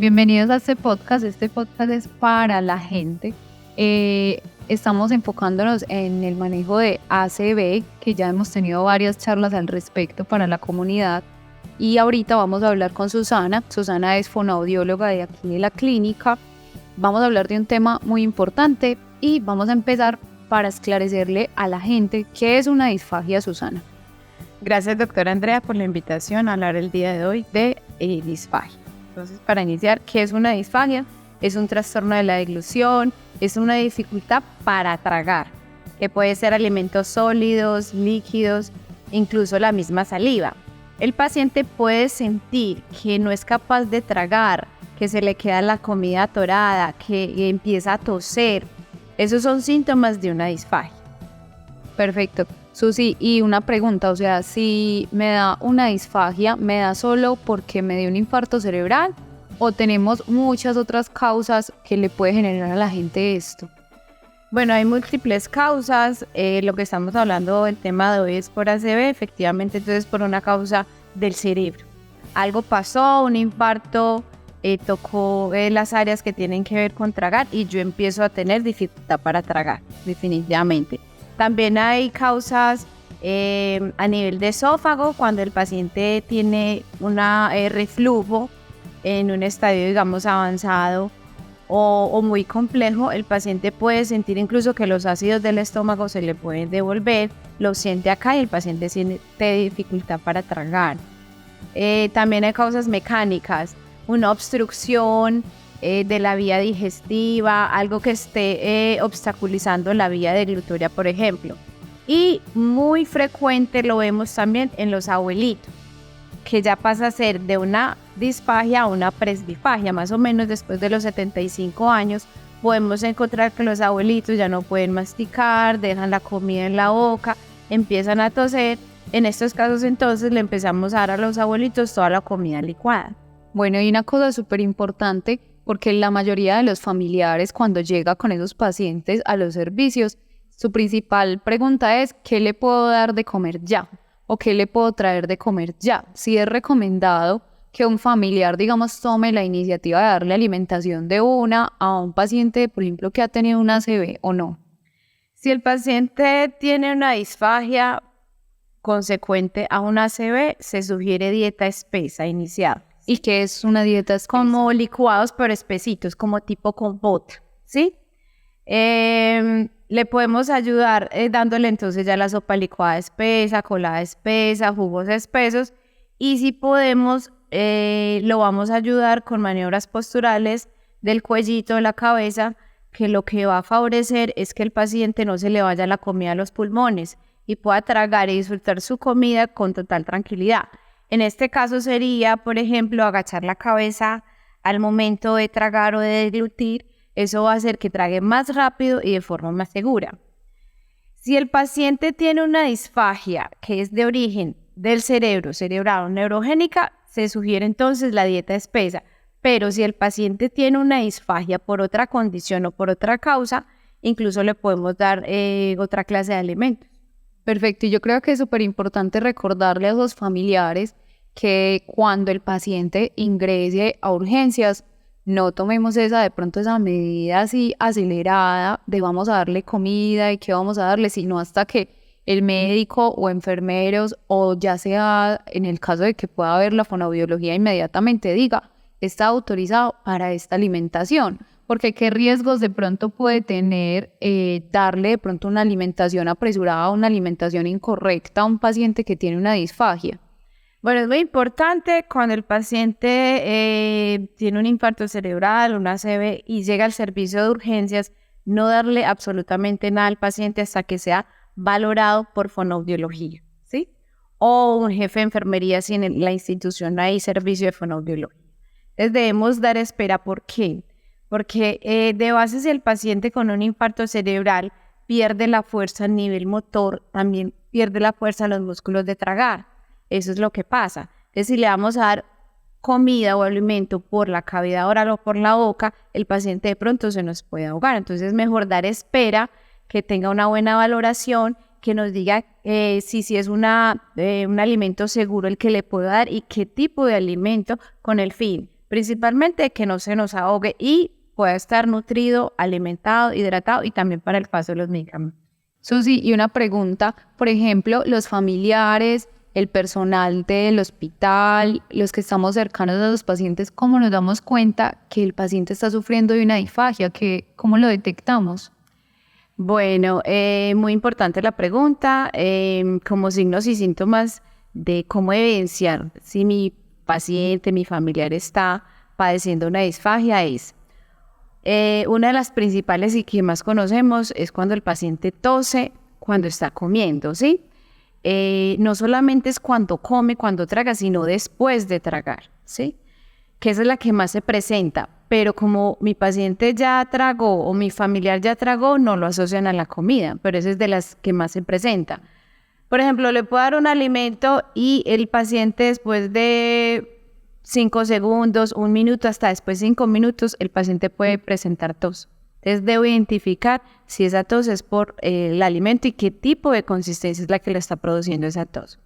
Bienvenidos a este podcast. Este podcast es para la gente. Estamos enfocándonos en el manejo de ACV, que ya hemos tenido varias charlas al respecto para la comunidad. Y ahorita vamos a hablar con Susana. Susana es fonoaudióloga de aquí de la clínica. Vamos a hablar de un tema muy importante y vamos a empezar para esclarecerle a la gente qué es una disfagia, Susana. Gracias, doctora Andrea, por la invitación a hablar el día de hoy de disfagia. Entonces, para iniciar, ¿qué es una disfagia? Es un trastorno de la deglución, es una dificultad para tragar, que puede ser alimentos sólidos, líquidos, incluso la misma saliva. El paciente puede sentir que no es capaz de tragar, que se le queda la comida atorada, que empieza a toser. Esos son síntomas de una disfagia. Perfecto. Susi, y una pregunta, o sea, si me da una disfagia, ¿me da solo porque me dio un infarto cerebral o tenemos muchas otras causas que le puede generar a la gente esto? Bueno, hay múltiples causas. Lo que estamos hablando, el tema de hoy es por ACV, efectivamente, entonces por una causa del cerebro. Algo pasó, un infarto, tocó las áreas que tienen que ver con tragar y yo empiezo a tener dificultad para tragar, definitivamente. También hay causas a nivel de esófago, cuando el paciente tiene un reflujo en un estadio, digamos, avanzado o muy complejo. El paciente puede sentir incluso que los ácidos del estómago se le pueden devolver, lo siente acá y el paciente siente dificultad para tragar. También hay causas mecánicas, una obstrucción de la vía digestiva, algo que esté obstaculizando la vía deglutoria, por ejemplo. Y muy frecuente lo vemos también en los abuelitos, que ya pasa a ser de una disfagia a una presbifagia. Más o menos después de los 75 años podemos encontrar que los abuelitos ya no pueden masticar, dejan la comida en la boca, empiezan a toser. En estos casos entonces le empezamos a dar a los abuelitos toda la comida licuada. Bueno, y una cosa súper importante, porque la mayoría de los familiares cuando llega con esos pacientes a los servicios, su principal pregunta es ¿qué le puedo dar de comer ya? ¿O qué le puedo traer de comer ya? Si es recomendado que un familiar, digamos, tome la iniciativa de darle alimentación de una a un paciente, por ejemplo, que ha tenido una ACV o no. Si el paciente tiene una disfagia consecuente a una ACV, se sugiere dieta espesa inicial. ¿Y qué es una dieta espesa? Como licuados pero espesitos, como tipo compota, ¿sí? Le podemos ayudar dándole entonces ya la sopa licuada espesa, colada espesa, jugos espesos, y si podemos, lo vamos a ayudar con maniobras posturales del cuellito de la cabeza, que lo que va a favorecer es que el paciente no se le vaya la comida a los pulmones y pueda tragar y disfrutar su comida con total tranquilidad. En este caso sería, por ejemplo, agachar la cabeza al momento de tragar o de deglutir. Eso va a hacer que trague más rápido y de forma más segura. Si el paciente tiene una disfagia que es de origen del cerebro, cerebral o neurogénica, se sugiere entonces la dieta espesa. Pero si el paciente tiene una disfagia por otra condición o por otra causa, incluso le podemos dar otra clase de alimentos. Perfecto, y yo creo que es súper importante recordarle a los familiares que cuando el paciente ingrese a urgencias, no tomemos de pronto esa medida así acelerada de vamos a darle comida y qué vamos a darle, sino hasta que el médico o enfermeros o ya sea en el caso de que pueda haber la fonoaudiología inmediatamente diga, está autorizado para esta alimentación. Porque qué riesgos de pronto puede tener darle de pronto una alimentación apresurada o una alimentación incorrecta a un paciente que tiene una disfagia. Bueno, es muy importante cuando el paciente tiene un infarto cerebral, una ACV y llega al servicio de urgencias, no darle absolutamente nada al paciente hasta que sea valorado por fonoaudiología, ¿sí? O un jefe de enfermería si en la institución hay servicio de fonoaudiología. Entonces debemos dar espera. ¿Por qué? Porque de base si el paciente con un infarto cerebral pierde la fuerza a nivel motor, también pierde la fuerza en los músculos de tragar. Eso es lo que pasa. Entonces si le vamos a dar comida o alimento por la cavidad oral o por la boca, el paciente de pronto se nos puede ahogar. Entonces es mejor dar espera, que tenga una buena valoración, que nos diga si es un alimento seguro el que le puedo dar y qué tipo de alimento, con el fin principalmente que no se nos ahogue y pueda estar nutrido, alimentado, hidratado y también para el paso de los medicamentos. Susi, y una pregunta, por ejemplo, los familiares, el personal del hospital, los que estamos cercanos a los pacientes, ¿cómo nos damos cuenta que el paciente está sufriendo de una disfagia? ¿Cómo lo detectamos? Bueno, muy importante la pregunta. Como signos y síntomas de cómo evidenciar si mi paciente, mi familiar está padeciendo una disfagia es una de las principales y que más conocemos es cuando el paciente tose cuando está comiendo, ¿sí? No solamente es cuando come, cuando traga, sino después de tragar, ¿sí? Que esa es la que más se presenta, pero como mi paciente ya tragó o mi familiar ya tragó, no lo asocian a la comida, pero esa es de las que más se presenta. Por ejemplo, le puedo dar un alimento y el paciente después de 5 segundos, 1 minuto, hasta después 5 minutos, el paciente puede presentar tos. Entonces debo identificar si esa tos es por el alimento y qué tipo de consistencia es la que le está produciendo esa tos.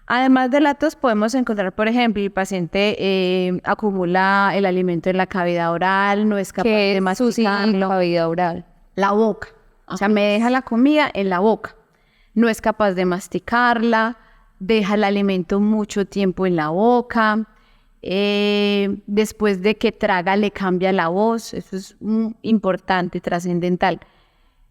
Además de la tos, podemos encontrar, por ejemplo, el paciente acumula el alimento en la cavidad oral, no es capaz de masticarlo. La cavidad oral. La boca. O sea, me deja la comida en la boca. No es capaz de masticarla, deja el alimento mucho tiempo en la boca. Después de que traga, le cambia la voz. Eso es importante, trascendental.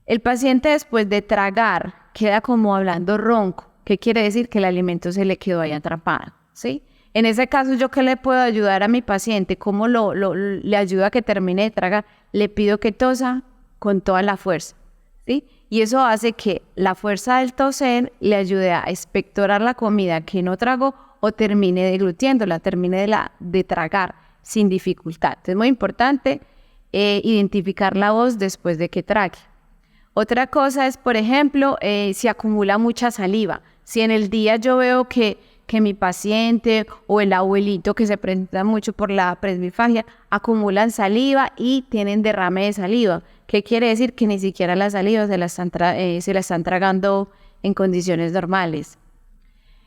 El paciente después de tragar queda como hablando ronco. ¿Qué quiere decir? Que el alimento se le quedó ahí atrapado, ¿sí? En ese caso, ¿yo qué le puedo ayudar a mi paciente? ¿Cómo le ayudo a que termine de tragar? Le pido que tosa con toda la fuerza, ¿sí? Y eso hace que la fuerza del toser le ayude a expectorar la comida que no tragó o termine deglutiéndola, termine de tragar sin dificultad. Entonces, es muy importante identificar la voz después de que trague. Otra cosa es, por ejemplo, si acumula mucha saliva. Si en el día yo veo que mi paciente o el abuelito que se presenta mucho por la presbifagia acumulan saliva y tienen derrame de saliva. ¿Qué quiere decir? Que ni siquiera la saliva se la están tragando en condiciones normales.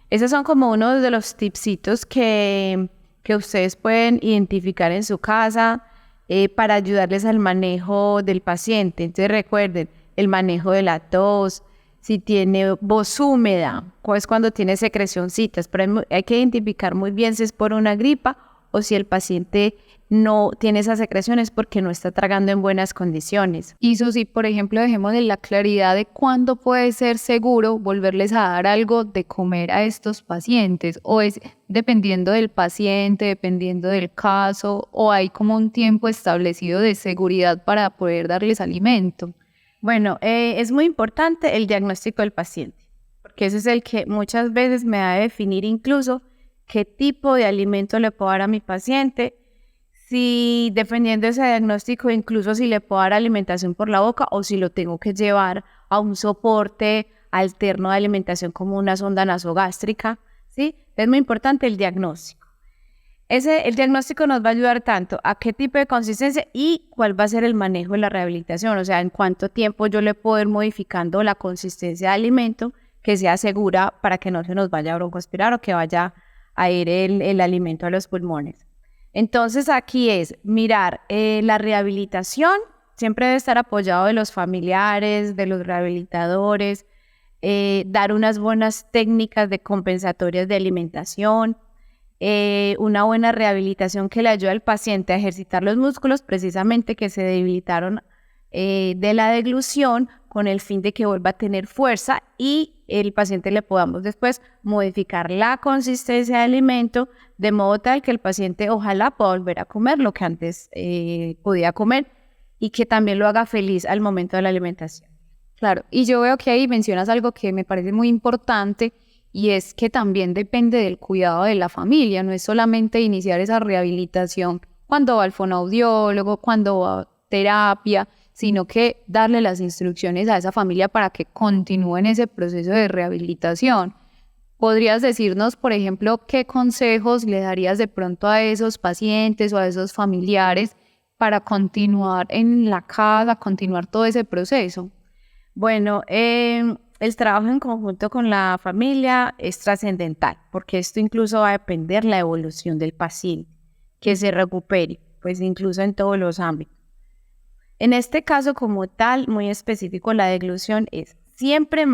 Esos son como uno de los tipsitos que ustedes pueden identificar en su casa para ayudarles al manejo del paciente. Entonces recuerden, el manejo de la tos, si tiene voz húmeda, o es cuando tiene secrecioncitas, pero hay que identificar muy bien si es por una gripa o si el paciente no tiene esas secreciones porque no está tragando en buenas condiciones. Y Susi, por ejemplo, dejemos la claridad de cuándo puede ser seguro volverles a dar algo de comer a estos pacientes, o es dependiendo del paciente, dependiendo del caso, o hay como un tiempo establecido de seguridad para poder darles alimento. Bueno, es muy importante el diagnóstico del paciente, porque ese es el que muchas veces me va a definir incluso qué tipo de alimento le puedo dar a mi paciente, si dependiendo de ese diagnóstico, incluso si le puedo dar alimentación por la boca o si lo tengo que llevar a un soporte alterno de alimentación como una sonda nasogástrica, ¿sí? Es muy importante el diagnóstico. El diagnóstico nos va a ayudar tanto a qué tipo de consistencia y cuál va a ser el manejo de la rehabilitación, o sea, en cuánto tiempo yo le puedo ir modificando la consistencia de alimento que sea segura para que no se nos vaya a broncoaspirar o que vaya a ir el alimento a los pulmones. Entonces aquí es mirar la rehabilitación, siempre debe estar apoyado de los familiares, de los rehabilitadores, dar unas buenas técnicas de compensatorias de alimentación, una buena rehabilitación que le ayude al paciente a ejercitar los músculos precisamente que se debilitaron de la deglución con el fin de que vuelva a tener fuerza y el paciente le podamos después modificar la consistencia de alimento de modo tal que el paciente ojalá pueda volver a comer lo que antes podía comer y que también lo haga feliz al momento de la alimentación. Claro, y yo veo que ahí mencionas algo que me parece muy importante, y es que también depende del cuidado de la familia, no es solamente iniciar esa rehabilitación cuando va al fonoaudiólogo, cuando va a terapia, sino que darle las instrucciones a esa familia para que continúen ese proceso de rehabilitación. ¿Podrías decirnos, por ejemplo, qué consejos le darías de pronto a esos pacientes o a esos familiares para continuar en la casa, continuar todo ese proceso? Bueno, el trabajo en conjunto con la familia es trascendental, porque esto incluso va a depender la evolución del paciente. que se recupere, pues incluso en todos los ámbitos. En este caso como tal, muy específico, la deglución es siempre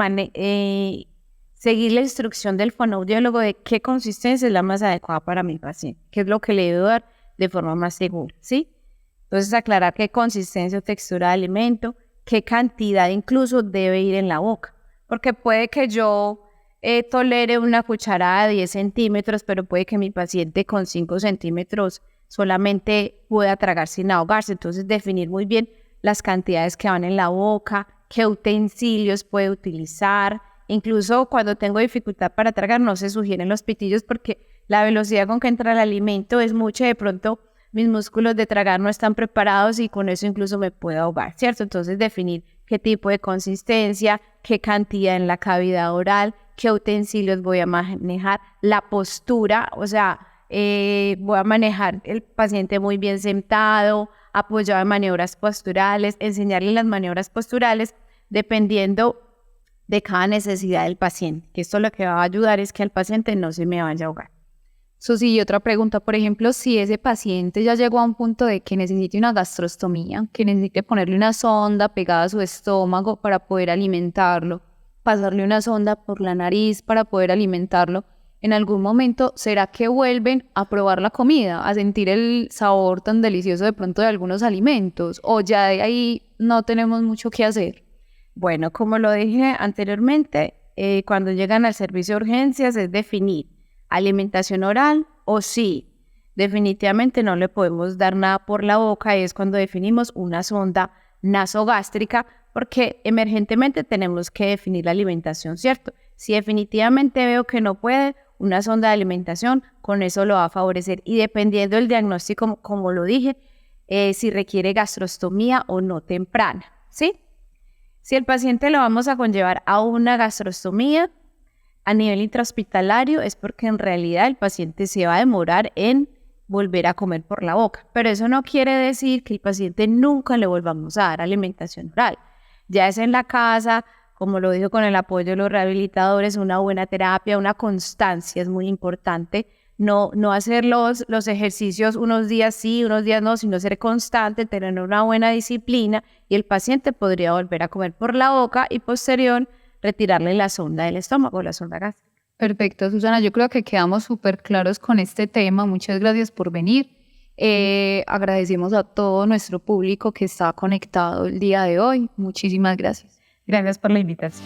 seguir la instrucción del fonoaudiólogo de qué consistencia es la más adecuada para mi paciente, qué es lo que le debo dar de forma más segura, ¿sí? Entonces aclarar qué consistencia o textura de alimento, qué cantidad incluso debe ir en la boca, porque puede que yo tolere una cucharada de 10 centímetros, pero puede que mi paciente con 5 centímetros solamente pueda tragar sin ahogarse. Entonces definir muy bien las cantidades que van en la boca, qué utensilios puede utilizar. Incluso cuando tengo dificultad para tragar no se sugieren los pitillos porque la velocidad con que entra el alimento es mucha, de pronto mis músculos de tragar no están preparados y con eso incluso me puedo ahogar, ¿cierto? Entonces definir qué tipo de consistencia, qué cantidad en la cavidad oral, qué utensilios voy a manejar, la postura, o sea, voy a manejar el paciente muy bien sentado, apoyado en maniobras posturales, enseñarle las maniobras posturales dependiendo de cada necesidad del paciente, que esto lo que va a ayudar es que al paciente no se me vaya a ahogar. Susi, y otra pregunta, por ejemplo, si ese paciente ya llegó a un punto de que necesite una gastrostomía, que necesite ponerle una sonda pegada a su estómago para poder alimentarlo, pasarle una sonda por la nariz para poder alimentarlo, en algún momento, ¿será que vuelven a probar la comida, a sentir el sabor tan delicioso de pronto de algunos alimentos? ¿O ya de ahí no tenemos mucho que hacer? Bueno, como lo dije anteriormente, cuando llegan al servicio de urgencias es definir alimentación oral o sí. Definitivamente no le podemos dar nada por la boca y es cuando definimos una sonda nasogástrica porque emergentemente tenemos que definir la alimentación, ¿cierto? Si definitivamente veo que no puede, una sonda de alimentación con eso lo va a favorecer y dependiendo del diagnóstico, como lo dije, si requiere gastrostomía o no temprana, ¿sí? Si el paciente lo vamos a conllevar a una gastrostomía a nivel intrahospitalario es porque en realidad el paciente se va a demorar en volver a comer por la boca. Pero eso no quiere decir que el paciente nunca le volvamos a dar alimentación oral. Ya es en la casa, como lo dijo con el apoyo de los rehabilitadores, una buena terapia, una constancia es muy importante. No hacer los ejercicios unos días sí, unos días no, sino ser constante, tener una buena disciplina y el paciente podría volver a comer por la boca y posterior retirarle la sonda del estómago, la sonda gástrica. Perfecto, Susana, yo creo que quedamos súper claros con este tema. Muchas gracias por venir. Agradecemos a todo nuestro público que está conectado el día de hoy. Muchísimas gracias. Gracias por la invitación.